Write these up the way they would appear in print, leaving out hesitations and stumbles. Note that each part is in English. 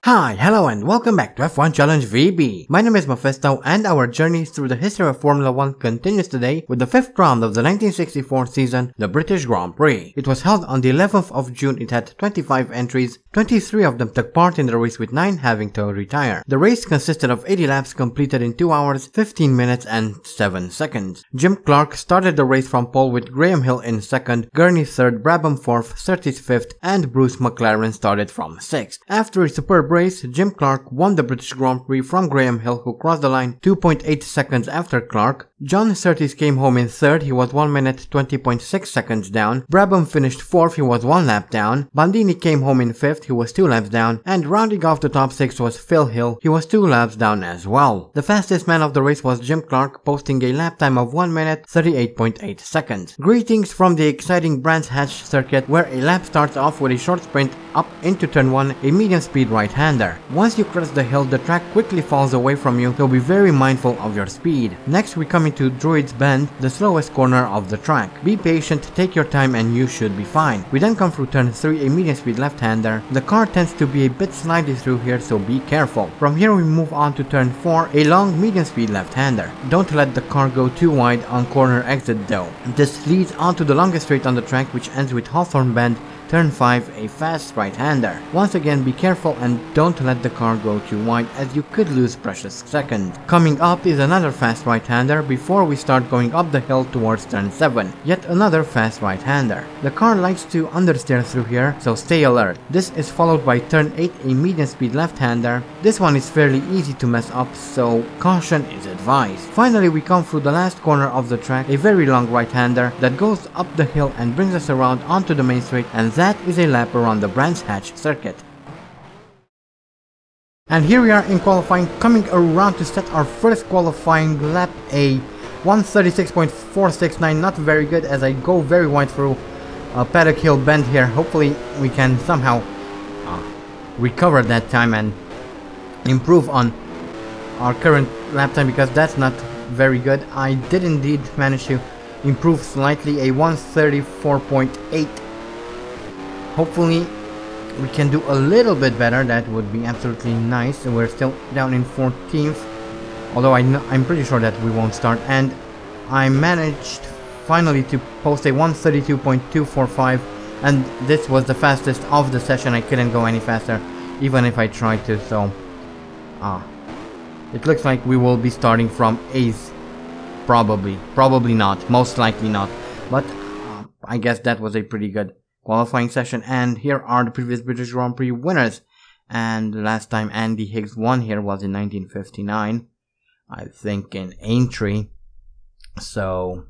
Hi, hello and welcome back to F1 Challenge VB. My name is Mephisto and our journey through the history of Formula 1 continues today with the 5th round of the 1964 season, the British Grand Prix. It was held on the 11th of June. It had 25 entries, 23 of them took part in the race with 9 having to retire. The race consisted of 80 laps completed in 2 hours, 15 minutes and 7 seconds. Jim Clark started the race from pole with Graham Hill in 2nd, Gurney 3rd, Brabham 4th, Surtees 5th and Bruce McLaren started from 6th. After a superb race, Jim Clark won the British Grand Prix from Graham Hill, who crossed the line 2.8 seconds after Clark. John Surtees came home in 3rd, he was 1 minute 20.6 seconds down. Brabham finished 4th, he was 1 lap down. Bandini came home in 5th, he was 2 laps down. And rounding off the top 6 was Phil Hill, he was 2 laps down as well. The fastest man of the race was Jim Clark, posting a lap time of 1 minute 38.8 seconds. Greetings from the exciting Brands Hatch circuit, where a lap starts off with a short sprint up into turn 1, a medium speed right-hander. Once you cross the hill, the track quickly falls away from you, so be very mindful of your speed. Next we come into Druids Bend, the slowest corner of the track. Be patient, take your time and you should be fine. We then come through turn 3, a medium speed left-hander. The car tends to be a bit slidey through here, so be careful. From here we move on to turn 4, a long medium speed left-hander. Don't let the car go too wide on corner exit though. This leads onto the longest straight on the track, which ends with Hawthorne Bend, turn 5, a fast right-hander. Once again, be careful and don't let the car go too wide, as you could lose precious seconds. Coming up is another fast right-hander before we start going up the hill towards turn 7. Yet another fast right-hander. The car likes to understeer through here, so stay alert. This is followed by turn 8, a medium speed left-hander. This one is fairly easy to mess up, so caution is advised. Finally, we come through the last corner of the track, a very long right-hander that goes up the hill and brings us around onto the main straight, and that is a lap around the Brands Hatch circuit. And here we are in qualifying, coming around to set our first qualifying lap, a 136.469, not very good as I go very wide through Paddock Hill Bend here. Hopefully we can somehow recover that time and improve on our current lap time, because that's not very good. I did indeed manage to improve slightly, a 134.8. Hopefully we can do a little bit better, that would be absolutely nice. We're still down in 14th, although I'm pretty sure that we won't start. And I managed finally to post a 132.245, and this was the fastest of the session. I couldn't go any faster even if I tried to, so it looks like we will be starting from 8th, probably not, most likely not, but I guess that was a pretty good qualifying session. And here are the previous British Grand Prix winners, and the last time Andy Higgs won here was in 1959, I think in Aintree, so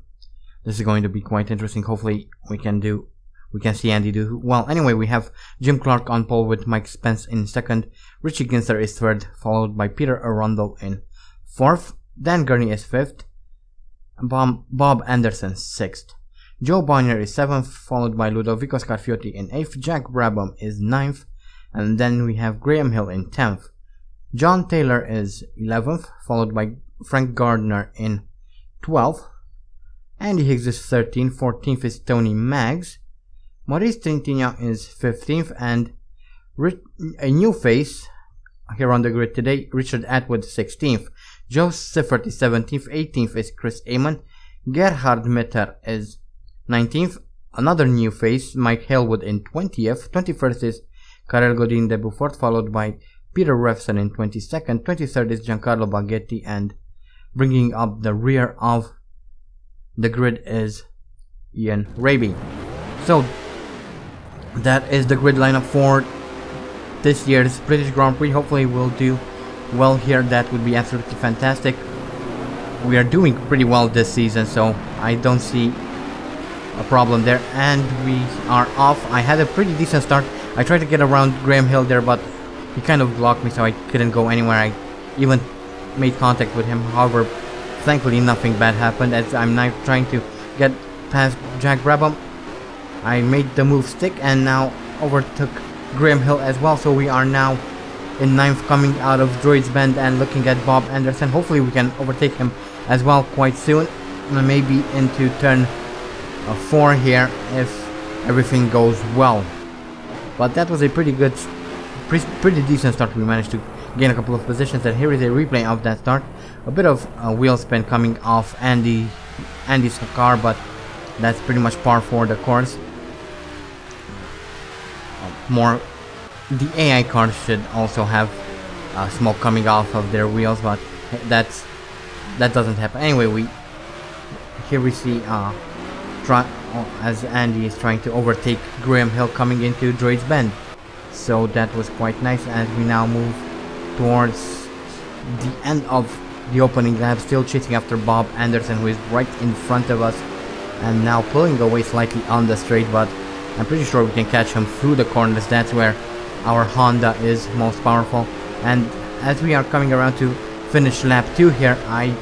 this is going to be quite interesting. Hopefully we can see Andy do well. Anyway, we have Jim Clark on pole with Mike Spence in 2nd, Richie Ginster is 3rd, followed by Peter Arundel in 4th, Dan Gurney is 5th, Bob Anderson 6th. Joe Bonnier is 7th, followed by Ludovico Scarfiotti in 8th, Jack Brabham is 9th, and then we have Graham Hill in 10th. John Taylor is 11th, followed by Frank Gardner in 12th. Andy Higgs is 13th, 14th is Tony Maggs. Maurice Trintignant is 15th, and a new face here on the grid today, Richard Atwood 16th. Joe Siffert is 17th, 18th is Chris Amon. Gerhard Mitter is 19th, another new face, Mike Halewood in 20th, 21st is Karel Godin de Beaufort, followed by Peter Revson in 22nd, 23rd is Giancarlo Baghetti, and bringing up the rear of the grid is Ian Raby. So that is the grid lineup for this year's British Grand Prix. Hopefully we'll do well here, that would be absolutely fantastic. We are doing pretty well this season, so I don't see a problem there. And we are off. I had a pretty decent start. I tried to get around Graham Hill there, but he kind of blocked me, so I couldn't go anywhere. I even made contact with him. However, thankfully nothing bad happened, as I'm now trying to get past Jack Brabham. I made the move stick and now overtook Graham Hill as well, so we are now in 9th, coming out of Druids Bend and looking at Bob Anderson. Hopefully we can overtake him as well quite soon, maybe into turn 4 here if everything goes well. But that was a pretty good pretty decent start. We managed to gain a couple of positions, and here is a replay of that start. A bit of wheel spin coming off Andy's car, but that's pretty much par for the course. The AI cars should also have smoke coming off of their wheels, but that doesn't happen. Anyway, here we see as Andy is trying to overtake Graham Hill coming into Droid's Bend. So that was quite nice as we now move towards the end of the opening lap, still chasing after Bob Anderson, who is right in front of us and now pulling away slightly on the straight, but I'm pretty sure we can catch him through the corners. That's where our Honda is most powerful. And as we are coming around to finish lap 2 here, I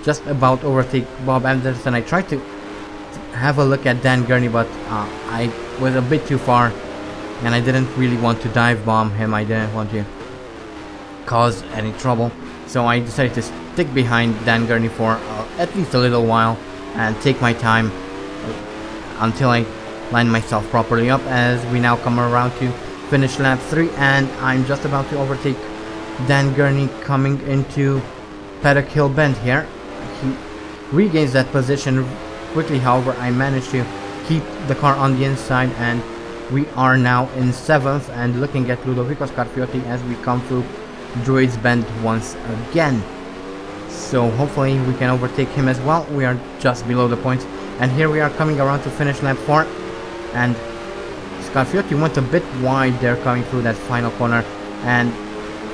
just about overtake Bob Anderson. I tried to have a look at Dan Gurney, but I was a bit too far and I didn't really want to dive bomb him. I didn't want to cause any trouble, so I decided to stick behind Dan Gurney for at least a little while and take my time until I line myself properly up, as we now come around to finish lap 3, and I'm just about to overtake Dan Gurney coming into Paddock Hill Bend here. He regains that position quickly, however I managed to keep the car on the inside, and we are now in 7th and looking at Ludovico Scarfiotti as we come through Droid's Bend once again. So hopefully we can overtake him as well. We are just below the points, and here we are coming around to finish lap 4, and Scarfiotti went a bit wide there coming through that final corner, and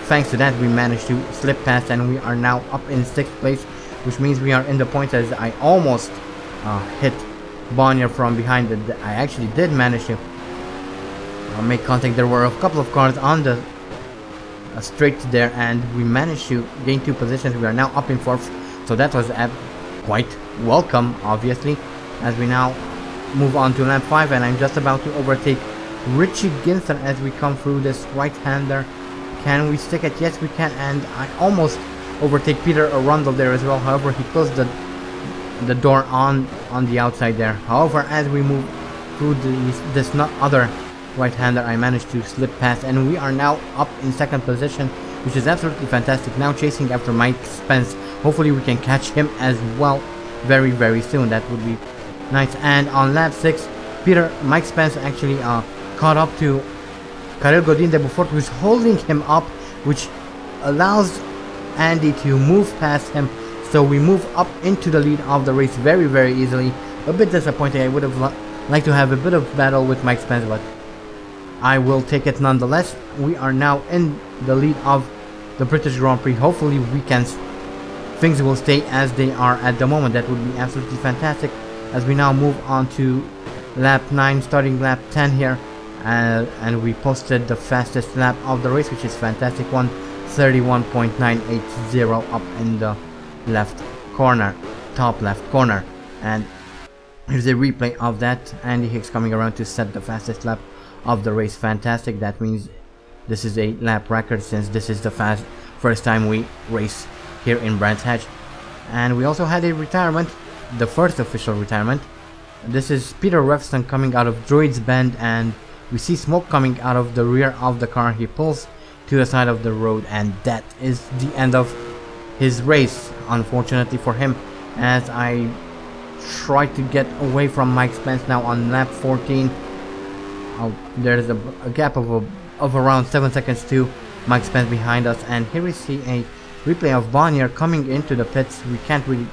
thanks to that we managed to slip past, and we are now up in 6th place, which means we are in the points, as I almost hit Bonnier from behind. I actually did manage to make contact. There were a couple of cars on the straight there, and we managed to gain 2 positions. We are now up in 4th, so that was quite welcome, obviously, as we now move on to lap 5, and I'm just about to overtake Richie Ginson as we come through this right-hander. Can we stick it? Yes, we can, and I almost overtake Peter Arundel there as well. However, he closed the door on the outside there. However, as we move through this not other right-hander, I managed to slip past, and we are now up in 2nd position, which is absolutely fantastic. Now chasing after Mike Spence. Hopefully we can catch him as well very, very soon. That would be nice. And on lap 6, Mike Spence actually caught up to Karel Godin de Beaufort, who's holding him up, which allows Andy to move past him. So we move up into the lead of the race very, very easily. A bit disappointing. I would have liked to have a bit of battle with Mike Spence, but I will take it nonetheless. We are now in the lead of the British Grand Prix. Hopefully things will stay as they are at the moment. That would be absolutely fantastic, as we now move on to lap 9, starting lap 10 here, and we posted the fastest lap of the race, which is fantastic, 1:31.980 up in the left corner, top left corner. And here's a replay of that. Andy Higgs coming around to set the fastest lap of the race. Fantastic. That means this is a lap record, since this is the first time we race here in Brands Hatch. And we also had a retirement, the first official retirement. This is Peter Revston coming out of Droid's Bend, and we see smoke coming out of the rear of the car. He pulls to the side of the road, and that is the end of his race, unfortunately for him, as I try to get away from Mike Spence now on lap 14. There's a gap of around 7 seconds to Mike Spence behind us, and here we see a replay of Bonnier coming into the pits. We can't really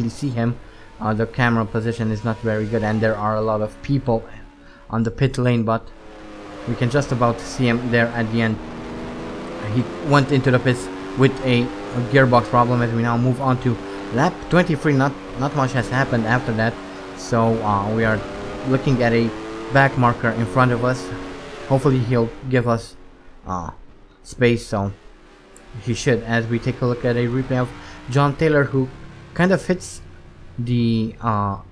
see him. The camera position is not very good, and there are a lot of people on the pit lane, but we can just about see him there at the end. He went into the pits with a gearbox problem. As we now move on to lap 23, not much has happened after that, so we are looking at a back marker in front of us. Hopefully he'll give us space, so he should, as we take a look at a replay of John Taylor, who kind of hits the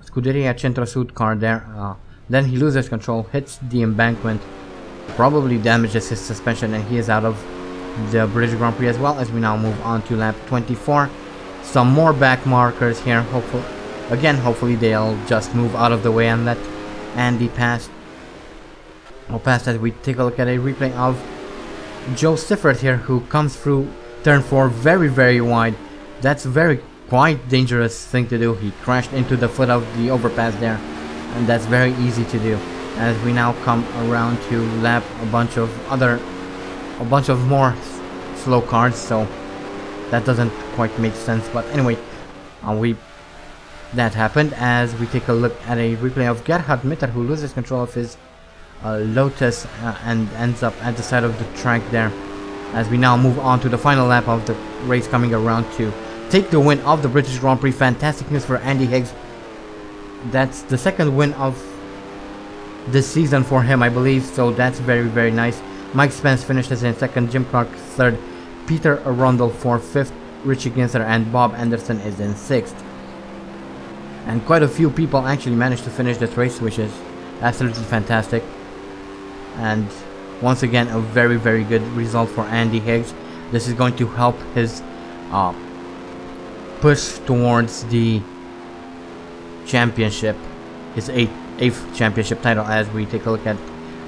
Scuderia Centro Sud car there. Then he loses control, hits the embankment, probably damages his suspension, and he is out of the British Grand Prix as well. As we now move on to lap 24, some more back markers here. Hopefully they'll just move out of the way and let Andy pass. As we take a look at a replay of Joe Siffert here, who comes through turn 4 very wide. That's quite dangerous thing to do. He crashed into the foot of the overpass there, and that's very easy to do. As we now come around to lap a bunch of more slow cars, so that doesn't quite make sense. But anyway, that happened as we take a look at a replay of Gerhard Mitter, who loses control of his Lotus and ends up at the side of the track there. As we now move on to the final lap of the race, coming around to take the win of the British Grand Prix. Fantastic news for Andy Higgs. That's the second win of this season for him, I believe, so that's very nice. Mike Spence finishes in second, Jim Clark third, Peter Arundel for fifth, Richie Ginser and Bob Anderson is in sixth. And quite a few people actually managed to finish this race, which is absolutely fantastic. And once again, a very good result for Andy Higgs. This is going to help his push towards the championship, his eighth championship title, as we take a look at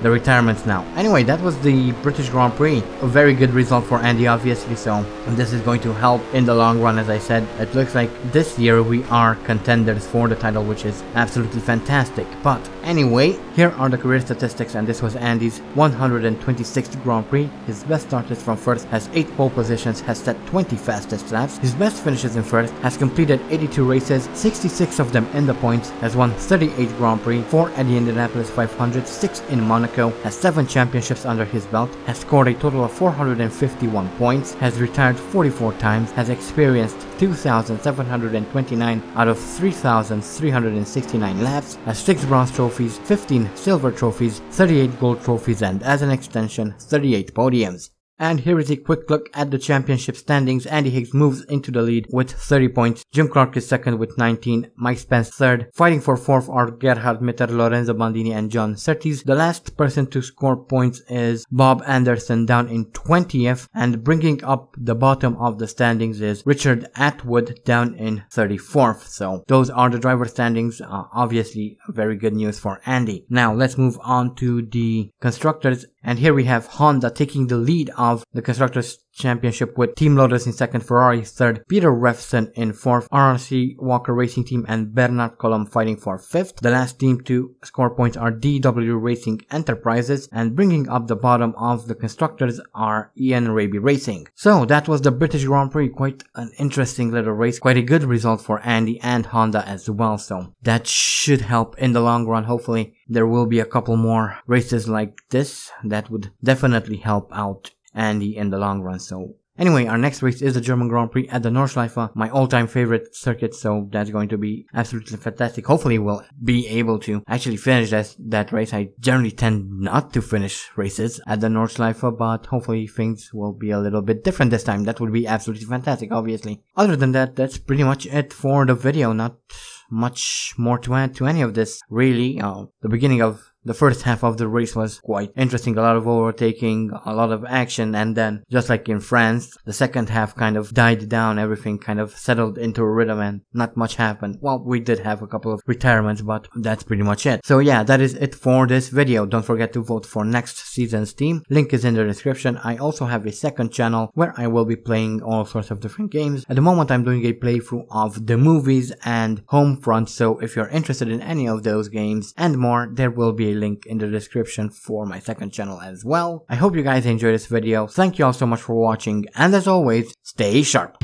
the retirements now. Anyway, that was the British Grand Prix. A very good result for Andy, obviously, so this is going to help in the long run. As I said, it looks like this year we are contenders for the title, which is absolutely fantastic. But anyway, here are the career statistics, and this was Andy's 126th Grand Prix. His best start is from first, has 8 pole positions, has set 20 fastest laps. His best finishes in first, has completed 82 races, 66 of them in the points, has won 38 Grand Prix, 4 at the Indianapolis 500, 6 in Monaco, has 7 championships under his belt, has scored a total of 451 points, has retired 44 times, has experienced 2,729 out of 3,369 laps, has 6 bronze trophies, 15 silver trophies, 38 gold trophies, and as an extension, 38 podiums. And here is a quick look at the championship standings. Andy Higgs moves into the lead with 30 points. Jim Clark is second with 19. Mike Spence third. Fighting for fourth are Gerhard Mitter, Lorenzo Bandini, and John Surtees. The last person to score points is Bob Anderson, down in 20th. And bringing up the bottom of the standings is Richard Atwood, down in 34th. So those are the driver standings. Obviously, very good news for Andy. Now let's move on to the constructors. And here we have Honda taking the lead of the Constructors' Championship with Team Lotus in second, Ferrari third, Peter Revson in fourth, RRC Walker Racing Team and Bernard Colomb fighting for fifth. The last team to score points are DW Racing Enterprises, and bringing up the bottom of the constructors are Ian Raby Racing. So that was the British Grand Prix. Quite an interesting little race. Quite a good result for Andy and Honda as well. So that should help in the long run. Hopefully there will be a couple more races like this that would definitely help out Andy in the long run. So anyway, our next race is the German Grand Prix at the Nordschleife, my all-time favorite circuit, so that's going to be absolutely fantastic. Hopefully we'll be able to actually finish that race. I generally tend not to finish races at the Nordschleife, but hopefully things will be a little bit different this time. That would be absolutely fantastic, obviously. Other than that, that's pretty much it for the video. Not much more to add to any of this, really. The beginning of the first half of the race was quite interesting, a lot of overtaking, a lot of action, and then, just like in France, the second half kind of died down, everything kind of settled into a rhythm and not much happened. Well, we did have a couple of retirements, but that's pretty much it. So yeah, that is it for this video. Don't forget to vote for next season's team. Link is in the description. I also have a second channel where I will be playing all sorts of different games. At the moment, I'm doing a playthrough of The Movies and Homefront, so if you're interested in any of those games and more, there will be a link in the description for my second channel as well. I hope you guys enjoyed this video. Thank you all so much for watching, and as always, stay sharp.